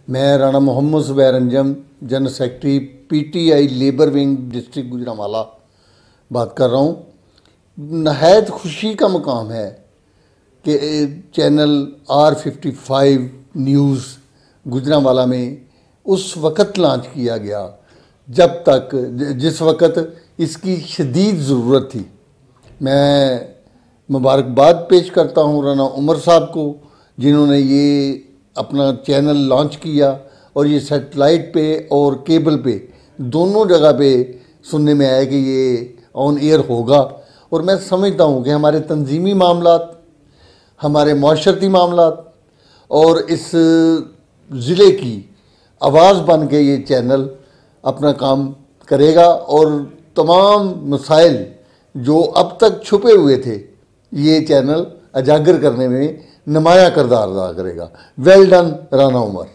मैं Rana Mohammad Zubair Anjum, general secretary PTI labour wing district Gujranwala बात कर रहा हूँ। नहायत खुशी का मकाम है कि चैनल R55 न्यूज़ गुजरांवाला में उस वक़्त लॉन्च किया गया जिस वक़्त इसकी शदीद ज़रूरत थी। मैं मुबारकबाद पेश करता हूँ राना उमर साहब को, जिन्होंने ये अपना चैनल लॉन्च किया और ये सैटेलाइट पे और केबल पे दोनों जगह पे सुनने में आया कि ये ऑन एयर होगा। और मैं समझता हूँ कि हमारे तंजीमी मामलात, हमारे माशरती मामलात और इस ज़िले की आवाज़ बन के ये चैनल अपना काम करेगा और तमाम मसाइल जो अब तक छुपे हुए थे ये चैनल उजागर करने में नुमायाँ किरदार अदा करेगा। Well done Rana Umar.